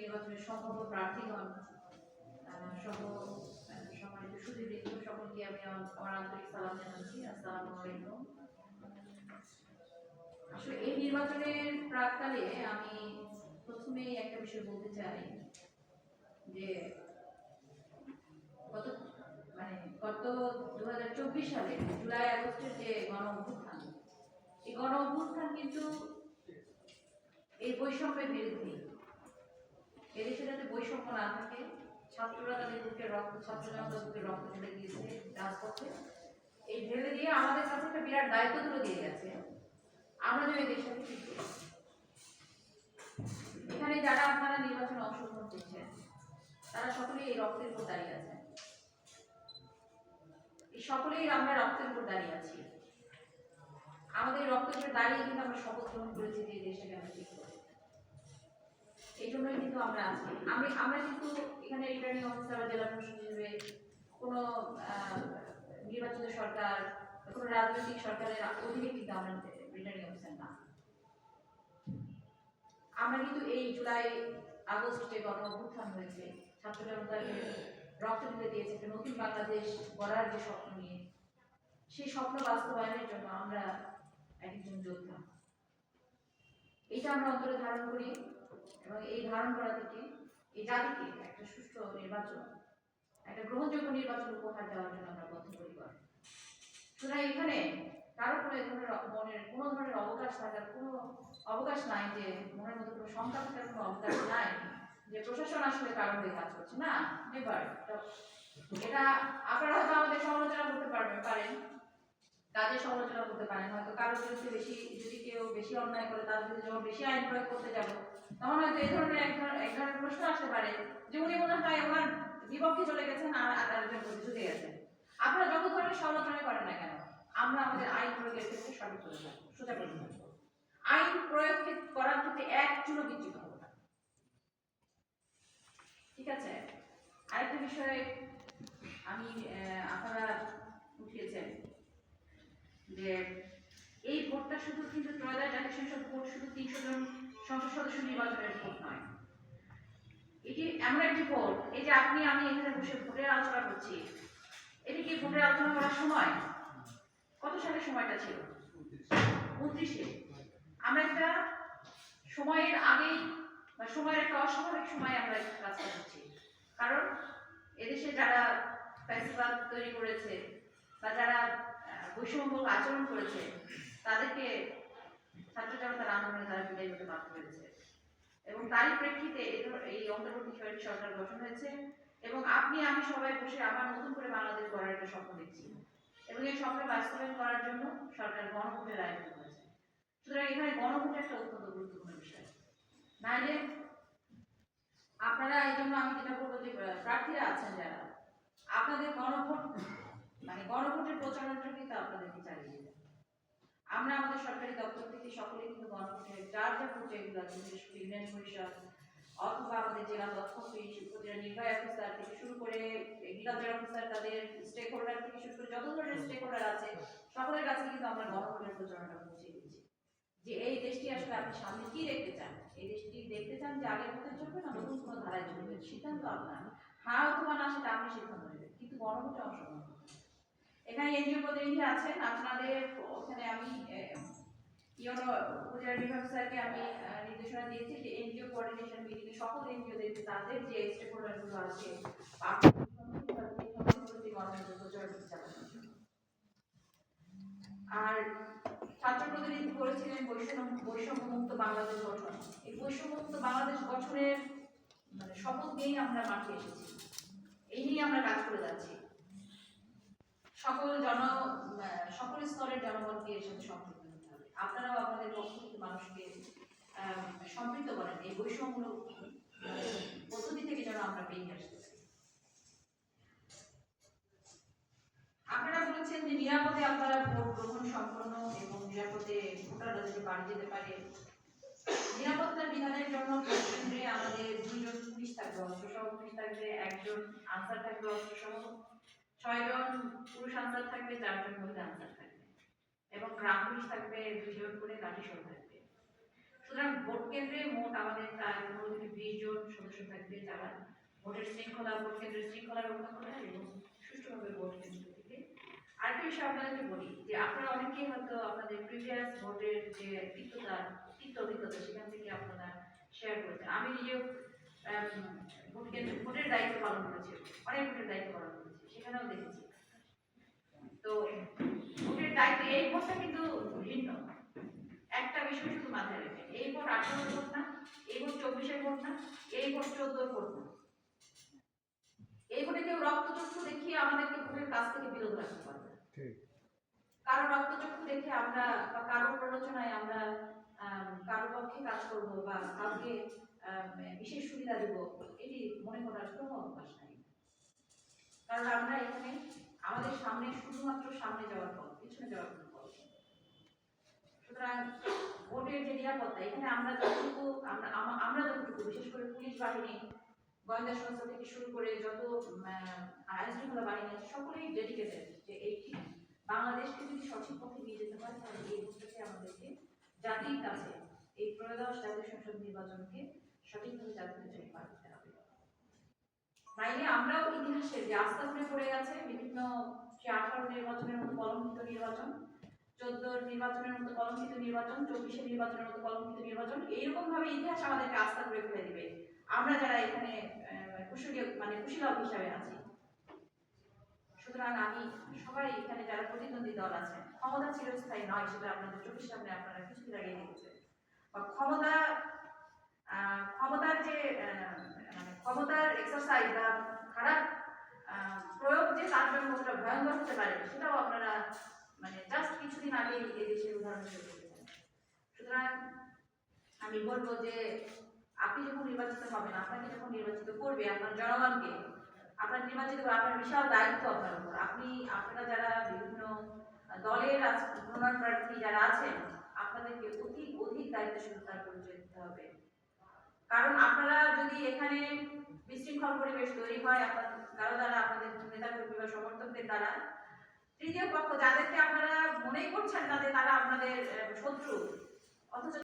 নির্বাচনের সম্ভাব্য প্রার্থীগণ সহ সম্মানিত সুধীবৃন্দ সকলকে আমি আমার আন্তরিক সালাম জানাচ্ছি। আসসালামু আলাইকুম। আসলে এই নির্বাচনের প্রাককালে আমি প্রথমেই একটা বিষয় বলতে চাই যে গত 2024 সালে জুলাই আগস্টের যে গণ অভ্যুত্থান, এই গণ অভ্যুত্থান কিন্তু এই বৈষম্যের বিরুদ্ধে, এদেশে যাতে বৈষম্য না থাকে, ছাত্ররা তাদের বুকের রক্ত, ছাত্র জনতার বুকের রক্ত ঢেলে দিয়েছে রাজপথে। এই ঢেলে দিয়ে আমাদের কাছে একটা বিরাট দায়িত্ব তুলে দিয়ে গেছে, আমরা যদি দেশটাকে ঠিক করি। এখানে যারা আপনারা নির্বাচনে অংশগ্রহণ করছেন তারা সকলেই এই রক্তের উপর দাঁড়িয়ে আছেন, এই সকলেই আমরা রক্তের উপর দাঁড়িয়ে আছি। আমাদের রক্তের উপর দাঁড়িয়ে কিন্তু আমরা শপথ গ্রহণ করেছি যে দেশটাকে আমরা ঠিক করব। এই জন্যই কিন্তু আমরা আছি। আমরা কিন্তু এখানে রিটার্নিং অফিসার বা জেলা প্রশাসক হিসেবে কোনো নির্বাচিত সরকার, কোনো রাজনৈতিক সরকারের অধীনে কিন্তু আমরা রিটার্নিং অফিসার না। আমরা কিন্তু এই জুলাই আগস্ট যে গণ অভ্যুত্থান হয়েছে, ছাত্র জনতাকে রক্ত ঢেলে দিয়েছে একটা নতুন বাংলাদেশ গড়ার যে স্বপ্ন নিয়ে, সেই স্বপ্ন বাস্তবায়নের জন্য আমরা একজন যোদ্ধা। এটা আমরা অন্তরে ধারণ করি এবং এই ধারণ করা থেকে এই জাতিকে একটা সুষ্ঠু নির্বাচন, একটা গ্রহণযোগ্য নির্বাচন উপহার দেওয়ার জন্য আমরা বদ্ধপরিকর। সুতরাং এখানে কারো কোনো মনের কোনো ধরনের অবকাশ থাকার কোনো অবকাশ নাই, যে মনের মধ্যে কোনো শঙ্কা থাকার কোনো অবকাশ নাই যে প্রশাসন আসলে কারো হয়ে কাজ করছে না। নেভার। এটা আপনারা হয়তো আমাদের সমালোচনা করতে পারেন, কাজের সমালোচনা করতে পারেন, হয়তো কারোর বিরুদ্ধে বেশি, যদি কেউ বেশি অন্যায় করে তার বিরুদ্ধে যখন বেশি আইন প্রয়োগ করতে যাব, তখন হয়তো এই ধরনের এক ধরনের প্রশ্ন আসতে পারে যে উনি মনে হয় ওনার বিপক্ষে চলে গেছেন আর আদালতের প্রতি ঝুঁকে গেছেন। আপনারা যত ধরনের সমালোচনা করেন না কেন, আমরা আমাদের আইন প্রয়োগের ক্ষেত্রে সঠিক করে থাকবো, সোজা করে থাকবো। আইন প্রয়োগ করার ক্ষেত্রে এক চুলো বিচ্যুত হবো না। ঠিক আছে? আরেকটা বিষয়ে আমি আপনারা উঠিয়েছেন যে এই ভোটটা শুধু কিন্তু ত্রয়োদশ জাতীয় সংসদ ভোট শুধু 300 জন সংসদ সদস্য নির্বাচনের ভোট নয়, এটি এমন একটি ভোট, এই যে আপনি আমি এখানে বসে ভোটের আলোচনা করছি, এটি কি ভোটের আলোচনা করার সময় কত সালের সময়টা ছিল? 29-এ। আমরা একটা সময়ের আগেই বা সময়ের একটা অস্বাভাবিক সময় আমরা কাজটা করছি, কারণ এদেশে যারা ফ্যাসিবাদ তৈরি করেছে বা যারা বৈষম্যমূলক আচরণ করেছে তাদেরকে ছাত্র জনতার আন্দোলনে তারা বিদায় করতে বাধ্য হয়েছে, এবং তারই প্রেক্ষিতে এই অন্তর্বর্তী সরকার গঠন হয়েছে। এবং আপনি আমি সবাই বসে আবার নতুন করে বাংলাদেশ গড়ার একটা স্বপ্ন দেখছি, এবং এই স্বপ্ন বাস্তবায়ন করার জন্য সরকার গণভোটের আয়োজন করেছে। সুতরাং এখানে গণভোট একটা অত্যন্ত গুরুত্বপূর্ণ বিষয়। নাইলে আপনারা, এই জন্য আমি যেটা বলবো যে প্রার্থীরা আছেন যারা, আপনাদের গণভোট গণভোটের প্রচারণাটা কিন্তু আপনাদেরকে চালিয়ে দিতে। আমরা আমাদের সরকারি দপ্তর থেকে সকলে কিন্তু গণভোটের যার যা প্রজেক্টগুলো আছে, বিশেষ করে ইউনিয়ন পরিষদ অথবা আমাদের জেলা তথ্য অফিস, উপজেলা নির্বাহী অফিসার থেকে শুরু করে এগ্রিকালচার অফিসার, তাদের স্টেক হোল্ডার থেকে শুরু করে যত ধরনের স্টেক হোল্ডার আছে সকলের কাছে কিন্তু আমরা গণভোটের প্রচারণাটা পৌঁছে দিচ্ছি যে এই দেশটি আসলে আপনি সামনে কি দেখতে চান। এই দেশটি দেখতে চান যে আগের মতো চলবে না নতুন কোনো ধারায় চলবে, সিদ্ধান্ত আপনার, হ্যাঁ অথবা না সেটা আপনি সিদ্ধান্ত নেবেন, কিন্তু গণভোটে অংশগ্রহণ করবেন। এখানে এনজিও প্রতিনিধি আছেন আপনাদের, ওখানে আমি ইউনো উপজেলা নির্বাহী স্যারকে আমি নির্দেশনা দিয়েছি যে এনজিও কোঅর্ডিনেশন মিটিং সকল এনজিওদের তাদের যে স্টেক হোল্ডারগুলো আছে আর ছাত্র প্রতিনিধি করেছিলেন বৈষম্যমুক্ত বাংলাদেশ গঠন। এই বৈষম্যমুক্ত বাংলাদেশ গঠনের শপথ নিয়েই আমরা মাঠে এসেছি, এই নিয়ে আমরা কাজ করে যাচ্ছি। সকল স্তরের জনগণকে এর সাথে সম্পৃক্ত হতে হবে। আপনারাও আপনাদের পক্ষ থেকে মানুষকে সম্পৃক্ত করেন এই বৈষম্যমূলক পদ্ধতি থেকে যেন আমরা বেরিয়ে আসতে পারি। আপনারা বলেছেন যে নিরাপদে আপনারা ভোট গ্রহণ সম্পন্ন এবং নিরাপদে ভোটাররা যাতে বাড়ি যেতে পারে। নিরাপত্তার বিধানের জন্য কেন্দ্রে আমাদের 2 জন পুলিশ থাকবে, অস্ত্রসহ পুলিশ থাকবে, 1 জন আনসার থাকবে অস্ত্রসহ, 6 জন পুরুষ আনসার থাকবে, 4 জন মহিলা আনসার থাকবে, এবং গ্রাম পুলিশ থাকবে 2 জন করে, লাঠি সহ থাকবে। সুতরাং ভোট কেন্দ্রে মোট আমাদের প্রায় 15 থেকে 20 জন সদস্য থাকবে যারা ভোটের শৃঙ্খলা, ভোট কেন্দ্রের শৃঙ্খলা রক্ষা করে এবং সুষ্ঠুভাবে ভোট কেন্দ্র থেকে। আরেকটা বিষয় আপনাদেরকে বলি যে আপনারা অনেকেই হয়তো আপনাদের প্রিভিয়াস ভোটের যে তিক্ত অভিজ্ঞতা সেখান থেকে আপনারা শেয়ার করেছেন। আমি নিজেও ভোটের দায়িত্ব পালন করেছি, অনেক ভোটের দায়িত্ব পালন করেছি, সেখানেও দেখেছি। তো ভোটের দায়িত্ব এই ভোটটা কিন্তু ভিন্ন। একটা বিষয় শুধু মাথায় রাখবেন, এই ভোট 18 ভোট না, এই ভোট 24 ভোট না, এই ভোট 14 ভোট না। এই ভোটে কেউ রক্তচক্ষু দেখিয়ে আমাদেরকে ভোটের কাছ থেকে বিরত রাখতে পারবে না। কারো রক্তচক্ষু দেখে আমরা বা কারো প্ররোচনায় আমরা কারো পক্ষে কাজ করব বা কাউকে বিশেষ সুবিধা দেব, এটি মনে করার কোনো অবকাশ নাই। কারণ আমরা এখানে আমাদের সামনে শুধুমাত্র সামনে যাওয়ার পথ, পিছনে যাওয়ার কোনো পথ নেই। সুতরাং ভোটের যে নিরাপত্তা, এখানে আমরা যতটুকু বিশেষ করে পুলিশ বাহিনী, গোয়েন্দা সংস্থা থেকে শুরু করে যত আইনশৃঙ্খলা বাহিনী আছে, সকলেই ডেডিকেটেড যে এইটি বাংলাদেশকে যদি সঠিক পথে নিয়ে যেতে হয় তাহলে এই ভোটটাকে আমাদেরকে জাতির কাছে এই ত্রয়োদশ জাতীয় সংসদ নির্বাচনকে সঠিকভাবে জাতির কাছে পার করতে হবে। নাইলে আমরাও ইতিহাসের যে আস্থা করে পড়ে গেছে বিভিন্ন 18 নির্বাচনের মতো কলঙ্কিত নির্বাচন, 14 নির্বাচনের মতো কলঙ্কিত নির্বাচন, 24 নির্বাচনের মতো কলঙ্কিত নির্বাচন, এইরকম ভাবে ইতিহাস আমাদেরকে আস্থা করে ফেলে দিবে আমরা যারা এখানে কুশীলব হিসাবে আছি। সুতরাং আমি সবাই এখানে যারা প্রতিদ্বন্দ্বী দল আছেন, ক্ষমতা চিরস্থায়ী নয়, সেটা আপনাদের চোখের সামনে আপনারা কিছুদিন আগে দেখেছেন। বা ক্ষমতার যে ক্ষমতার এক্সারসাইজ বা খারাপ প্রয়োগ যে তার জন্য কতটা ভয়ঙ্কর হতে পারে সেটাও আপনারা জাস্ট কিছুদিন আগে এই দেশের উদাহরণ হিসেবে দেখেছেন। সুতরাং আমি বলবো যে আপনি যখন নির্বাচিত হবেন, আপনাকে যখন নির্বাচিত করবে আপনার জনগণকে, আপনার নির্বাচিত আপনার বিশাল দায়িত্ব আপনার উপর। আপনারা যারা বিভিন্ন দলের মনোনয়ন প্রার্থী যারা আছেন, আপনাদেরকে অধিক দায়িত্বশীলতার পরিচয় দিতে হবে। কারণ আপনারা যদি এখানে বিশৃঙ্খল পরিবেশ তৈরি হয় কারো দ্বারা, আপনাদের নেতাকর্মী বা সমর্থকদের দ্বারা, তৃতীয় পক্ষ যাদেরকে আপনারা মনেই করছেন না যে তারা আপনাদের শত্রু, অথচ